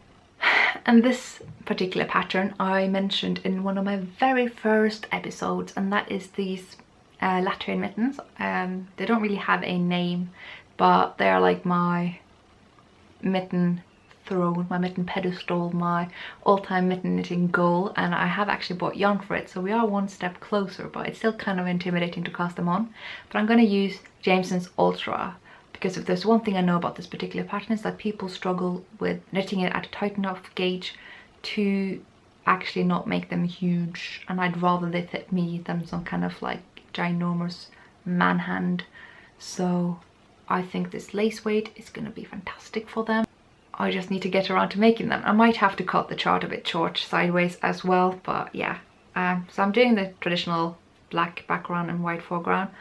And this particular pattern I mentioned in one of my very first episodes, and that is these Latvian mittens. They don't really have a name, but they're like my mitten throne, my mitten pedestal, my all-time mitten knitting goal, and I have actually bought yarn for it, so we are one step closer, but it's still kind of intimidating to cast them on. But I'm going to use Jameson's Ultra, because if there's one thing I know about this particular pattern is that people struggle with knitting it at a tight enough gauge to actually not make them huge, and I'd rather they fit me than some kind of like ginormous man hand. So I think this lace weight is going to be fantastic for them. I just need to get around to making them. I might have to cut the chart a bit short sideways as well, but yeah. So I'm doing the traditional black background and white foreground.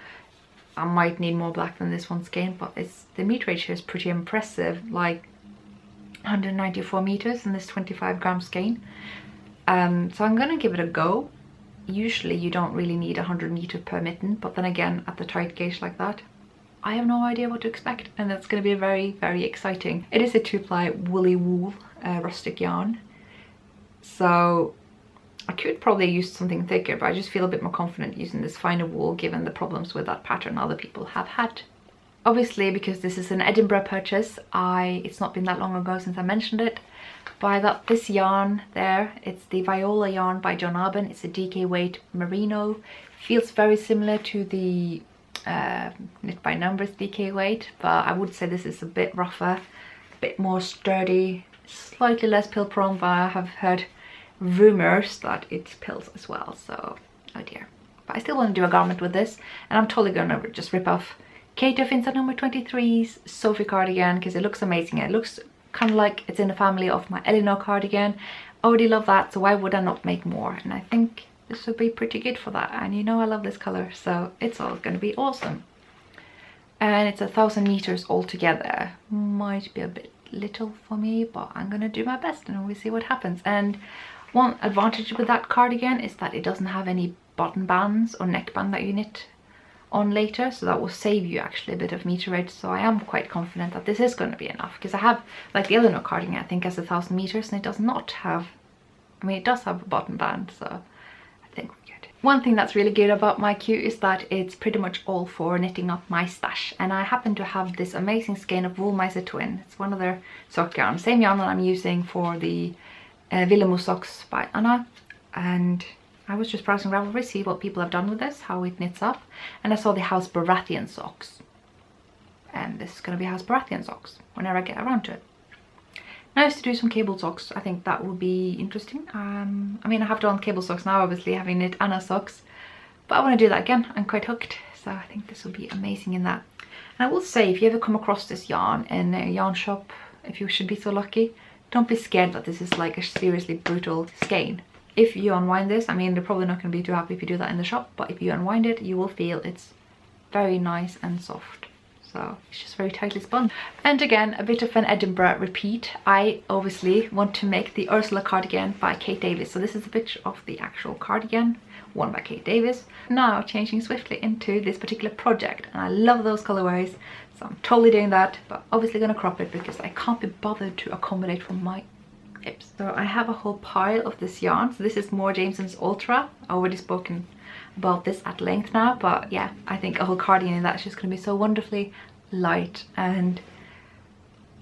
I might need more black than this one skein, but the meterage here is pretty impressive, like 194 meters in this 25 gram skein. So I'm gonna give it a go. Usually you don't really need 100 meters per mitten, but then again, at the tight gauge like that, I have no idea what to expect, and that's going to be very, very exciting. It is a 2-ply woolly wool rustic yarn, so I could probably use something thicker, but I just feel a bit more confident using this finer wool given the problems with that pattern other people have had. Obviously, because this is an Edinburgh purchase, it's not been that long ago since I mentioned it, but I got this yarn there. It's the Viola yarn by John Arbon. It's a DK weight merino. Feels very similar to the knit by numbers DK weight, but I would say this is a bit rougher, a bit more sturdy, slightly less pill prone, but I have heard rumors that it pills as well, so oh dear. But I still want to do a garment with this, and I'm totally gonna just rip off Kate of Finsta number 23's Sophie cardigan because it looks amazing. It looks kind of like it's in the family of my Elinor cardigan. I already love that, so why would I not make more? And I think this would be pretty good for that, and you know I love this color, so it's all gonna be awesome. And it's 1,000 meters altogether. Might be a bit little for me, but I'm gonna do my best and we'll see what happens. And one advantage with that cardigan is that it doesn't have any button bands or neckband that you knit on later, so that will save you actually a bit of meterage. So I am quite confident that this is going to be enough, because I have, like the Elinor cardigan, I think has 1,000 meters and it does not have, I mean it does have a button band, so I think we're good. One thing that's really good about my queue is that it's pretty much all for knitting up my stash, and I happen to have this amazing skein of Wool Miser Twin. It's one of their sock yarns, same yarn that I'm using for the Villemo socks by Anna, and I was just browsing Ravelry, see what people have done with this, how it knits up, and I saw the House Baratheon socks, and this is going to be House Baratheon socks whenever I get around to it. Now I used to do some cable socks. I think that would be interesting. I mean I have done cable socks now, obviously having knit Anna socks, but I want to do that again. I'm quite hooked, so I think this will be amazing in that. And I will say, if you ever come across this yarn in a yarn shop, if you should be so lucky, don't be scared that this is like a seriously brutal skein. If you unwind this, I mean they're probably not going to be too happy if you do that in the shop, but if you unwind it you will feel it's very nice and soft. So it's just very tightly spun. And again, a bit of an Edinburgh repeat. I obviously want to make the Ursula cardigan by Kate Davis. So this is a picture of the actual cardigan worn by Kate Davis. Now changing swiftly into this particular project, and I love those colorways, so I'm totally doing that, but obviously gonna crop it because I can't be bothered to accommodate from my hips. So I have a whole pile of this yarn. So this is more Jameson's Ultra. I've already spoken about this at length now, but yeah, I think a whole cardigan in that is just going to be so wonderfully light, and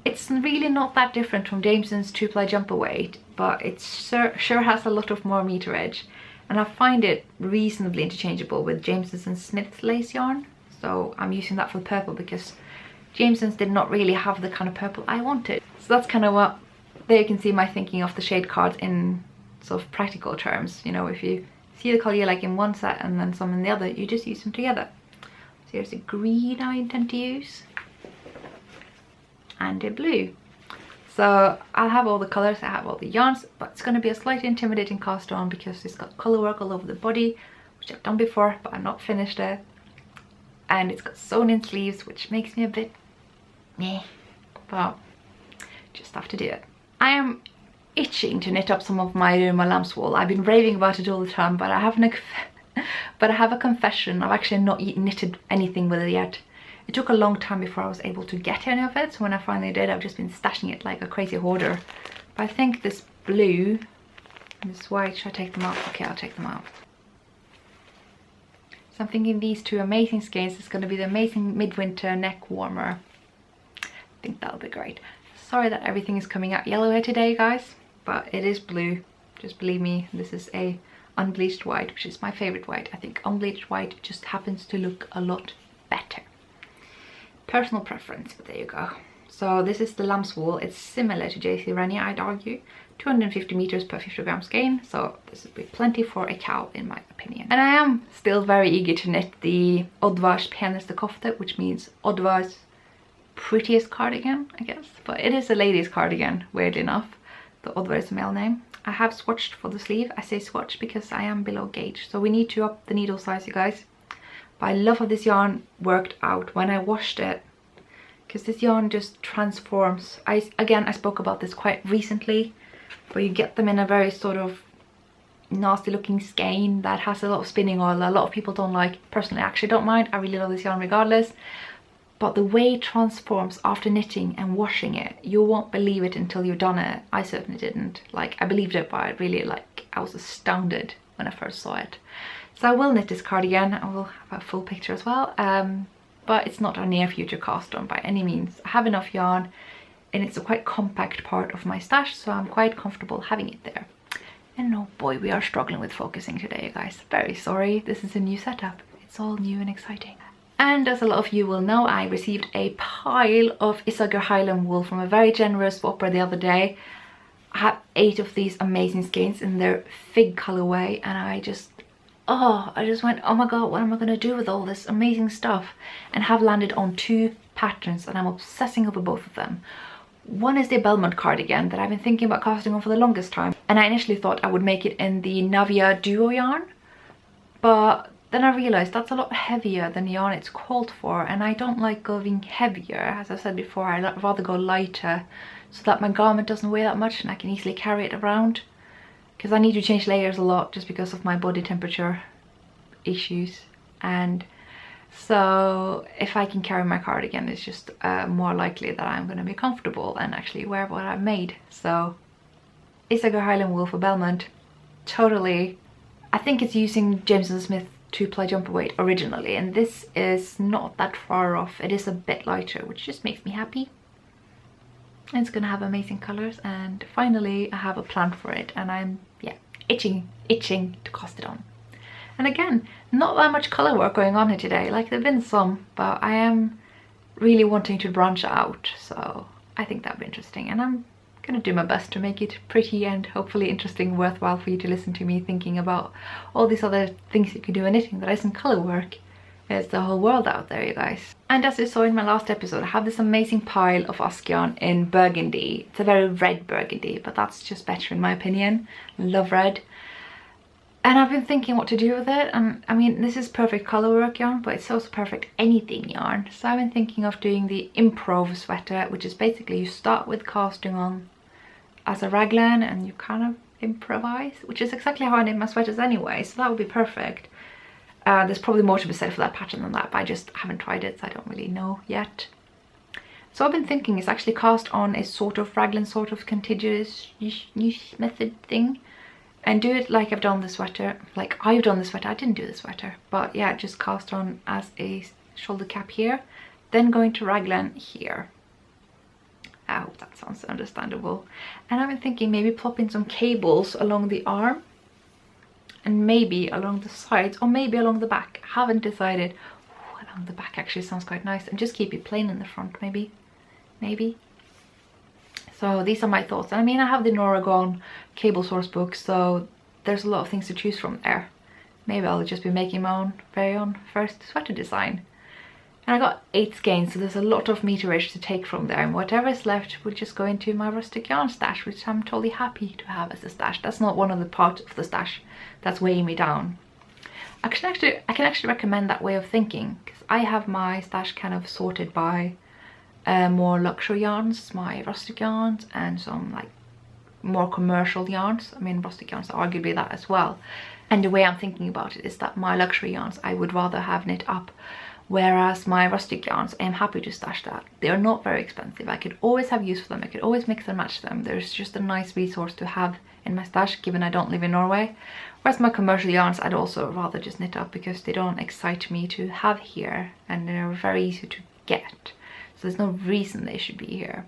it's really not that different from Jameson's 2-ply jumper weight, but it sure has a lot of more meterage, and I find it reasonably interchangeable with Jameson's and Smith's lace yarn. So I'm using that for the purple because Jameson's did not really have the kind of purple I wanted. So that's kind of what, there you can see my thinking of the shade cards in sort of practical terms. You know, if you see the colour you like in one set and then some in the other, you just use them together. So here's a green I intend to use, and a blue. So I'll have all the colours, I have all the yarns, but it's going to be a slightly intimidating cast on because it's got colour work all over the body, which I've done before, but I've not finished it. And it's got sewn in sleeves, which makes me a bit meh, but just have to do it. I am itching to knit up some of my lamb's wool. I've been raving about it all the time, but I have a confession. I've actually not knitted anything with it yet. It took a long time before I was able to get any of it, so when I finally did, I've just been stashing it like a crazy hoarder. But I think this blue and this white, should I take them out? Okay, I'll take them out. So I'm thinking these two amazing skeins is going to be the amazing midwinter neck warmer. I think that'll be great. Sorry that everything is coming out yellow here today, guys, but it is blue. Just believe me, this is a unbleached white, which is my favorite white. I think unbleached white just happens to look a lot better. Personal preference, but there you go. So this is the lamb's wool. It's similar to JC Renée, I'd argue. 250 meters per 50 gram skein, so this would be plenty for a cow in my opinion. And I am still very eager to knit the Oddvar's peneste kofte, which means Oddvar's prettiest cardigan, I guess, but it is a lady's cardigan, weirdly enough. The Oddvar is a male name. I have swatched for the sleeve. I say swatch because I am below gauge, so we need to up the needle size, you guys. But I love how this yarn worked out when I washed it, because this yarn just transforms. Again, I spoke about this quite recently, but you get them in a very sort of nasty looking skein that has a lot of spinning oil. A lot of people don't like. Personally, I actually don't mind. I really love this yarn regardless. But the way it transforms after knitting and washing it, you won't believe it until you've done it. I certainly didn't. Like, I believed it, but I was astounded when I first saw it. So I will knit this cardigan. I will have a full picture as well. But it's not a near future cast on by any means. I have enough yarn, and it's a quite compact part of my stash, so I'm quite comfortable having it there. And oh boy, we are struggling with focusing today, you guys. Very sorry. This is a new setup. It's all new and exciting. And as a lot of you will know, I received a pile of Isager Highland wool from a very generous swapper the other day. I have 8 of these amazing skeins in their fig colorway, and I just went, oh my god, what am I going to do with all this amazing stuff? And have landed on 2 patterns, and I'm obsessing over both of them. One is the Belmont cardigan that I've been thinking about casting on for the longest time, and I initially thought I would make it in the Navia duo yarn, but then I realized that's a lot heavier than the yarn it's called for, and I don't like going heavier. As I said before, I'd rather go lighter so that my garment doesn't weigh that much and I can easily carry it around, because I need to change layers a lot just because of my body temperature issues. And so if I can carry my cardigan, it's just more likely that I'm going to be comfortable and actually wear what I've made. So Isager Highland wool for Belmont, totally. I think it's using James & Smith 2-ply jumper weight originally, and this is not that far off. It is a bit lighter, which just makes me happy. And it's gonna have amazing colors, and finally I have a plan for it, and I'm itching to cast it on. And again, not that much color work going on here today. Like, there've been some, but I am really wanting to branch out, so I think that'd be interesting, and I'm gonna do my best to make it pretty and hopefully interesting, worthwhile for you to listen to me thinking about all these other things you can do in knitting that isn't color work. There's the whole world out there, you guys. And as you saw in my last episode, I have this amazing pile of Usk yarn in burgundy. It's a very red burgundy, but that's just better in my opinion. Love red. And I've been thinking what to do with it, and I mean, this is perfect color work yarn, but it's also perfect anything yarn. So I've been thinking of doing the improv sweater, which is basically you start with casting on as a raglan and you kind of improvise, which is exactly how I knit my sweaters anyway, so that would be perfect. There's probably more to be said for that pattern than that, but I just haven't tried it, so I don't really know yet. So I've been thinking is actually cast on a sort of raglan, sort of contiguous method thing, and do it like I've done the sweater. Like I've done the sweater, I didn't do the sweater, but yeah, just cast on as a shoulder cap here, then going to raglan here. I hope that sounds understandable. And I've been thinking maybe plop in some cables along the arm and maybe along the sides, or maybe along the back. Haven't decided. Ooh, along the back actually sounds quite nice, and just keep it plain in the front, maybe. So these are my thoughts. And I mean, I have the Nora Gone cable source book, so there's a lot of things to choose from there. Maybe I'll just be making my own very own first sweater design. And I got 8 skeins, so there's a lot of meterage to take from there, and whatever is left will just go into my rustic yarn stash, which I'm totally happy to have as a stash. That's not one of the parts of the stash that's weighing me down. I can actually recommend that way of thinking, because I have my stash kind of sorted by more luxury yarns, my rustic yarns, and some like more commercial yarns. I mean, rustic yarns are arguably that as well. And the way I'm thinking about it is that my luxury yarns I would rather have knit up, whereas my rustic yarns, I am happy to stash that. They are not very expensive. I could always have use for them. I could always mix and match them. There's just a nice resource to have in my stash, given I don't live in Norway. Whereas my commercial yarns, I'd also rather just knit up because they don't excite me to have here, and they're very easy to get. So there's no reason they should be here.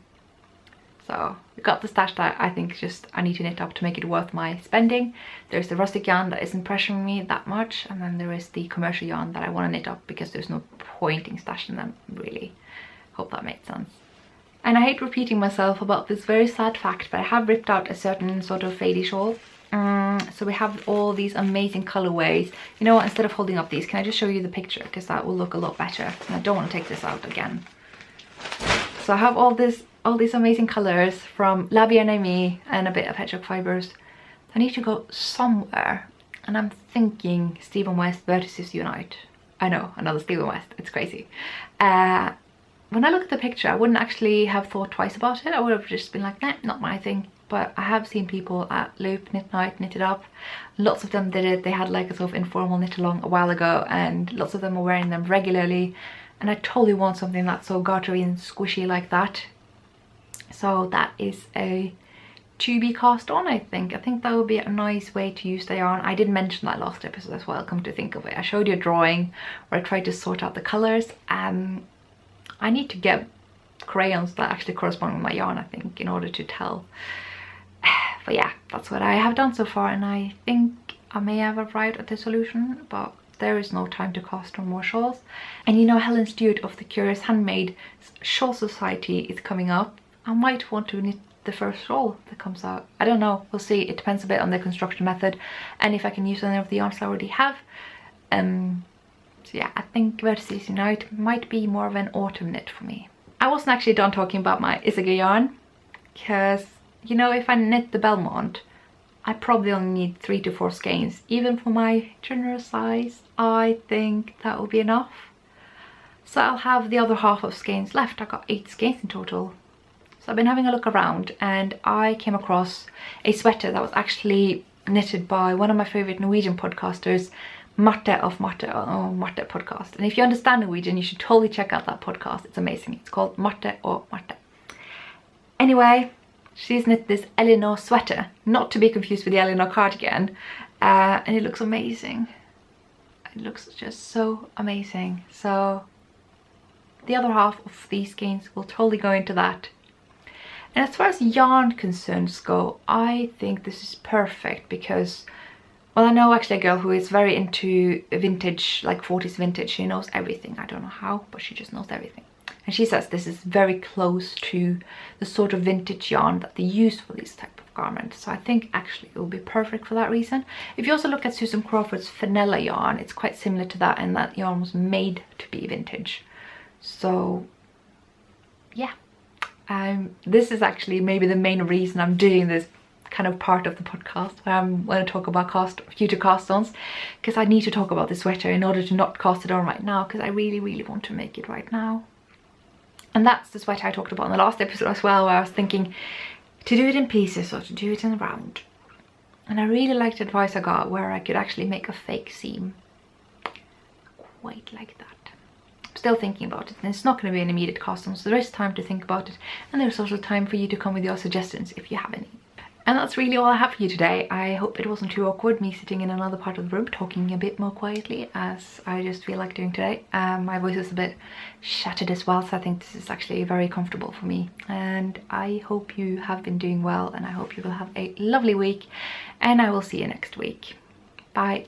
So we got the stash that I think just I need to knit up to make it worth my spending. There's the rustic yarn that isn't pressuring me that much, and then there is the commercial yarn that I want to knit up because there's no point in stashing them, really. Hope that makes sense. And I hate repeating myself about this very sad fact, but I have ripped out a certain sort of fadey shawl. So we have all these amazing colorways. You know what, instead of holding up these, can I just show you the picture, because that will look a lot better, and I don't want to take this out again. So I have all these amazing colors from La Bien-Aimée and a bit of hedgehog fibers. I need to go somewhere, and I'm thinking Stephen West Vertices Unite. I know, another Stephen West, it's crazy. When I look at the picture, I wouldn't actually have thought twice about it. I would have just been like, nah, not my thing. But I have seen people at Loop Knit Night knit it up. Lots of them did it. They had like a sort of informal knit along a while ago, and lots of them are wearing them regularly. And I totally want something that's so gartery and squishy like that. So that is a to be cast on, I think. I think that would be a nice way to use the yarn. I did mention that last episode as well, come to think of it. I showed you a drawing where I tried to sort out the colours, and I need to get crayons that actually correspond with my yarn, I think, in order to tell. But yeah, that's what I have done so far, and I think I may have arrived at the solution, but there is no time to cast on more shawls. And you know, Helen Stewart of the Curious Handmaid Shawl Society is coming up. I might want to knit the first shawl that comes out. I don't know, we'll see. It depends a bit on the construction method and if I can use any of the yarns I already have. So yeah, I think Versis Unite might be more of an autumn knit for me. I wasn't actually done talking about my Isaga yarn, because you know, if I knit the Belmont, I probably only need 3 to 4 skeins. Even for my generous size, I think that will be enough. So I'll have the other half of skeins left. I got 8 skeins in total. So I've been having a look around and I came across a sweater that was actually knitted by one of my favorite Norwegian podcasters, Marte of Marte podcast. And if you understand Norwegian, you should totally check out that podcast. It's amazing. It's called Marte or Marte. Anyway, she's knit this Elinor sweater, not to be confused with the Elinor cardigan, and it looks amazing. It looks just so amazing. So the other half of these skeins will totally go into that. And as far as yarn concerns go, I think this is perfect because, well, I know actually a girl who is very into vintage, like 40s vintage. She knows everything. I don't know how, but she just knows everything. And she says this is very close to the sort of vintage yarn that they use for these type of garments. So I think actually it will be perfect for that reason. If you also look at Susan Crawford's Fenella yarn, it's quite similar to that, and that yarn was made to be vintage. So yeah, this is actually maybe the main reason I'm doing this kind of part of the podcast where I'm going to talk about future cast-ons, because I need to talk about this sweater in order to not cast it on right now, because I really want to make it right now. And that's the sweater I talked about in the last episode as well, where I was thinking to do it in pieces or to do it in a round. And I really liked the advice I got where I could actually make a fake seam quite like that. I'm still thinking about it, and it's not going to be an immediate cast-on, so there is time to think about it, and there's also time for you to come with your suggestions if you have any. And that's really all I have for you today. I hope it wasn't too awkward, me sitting in another part of the room talking a bit more quietly, as I just feel like doing today. My voice is a bit shattered as well, so I think this is actually very comfortable for me. And I hope you have been doing well, and I hope you will have a lovely week, and I will see you next week. Bye.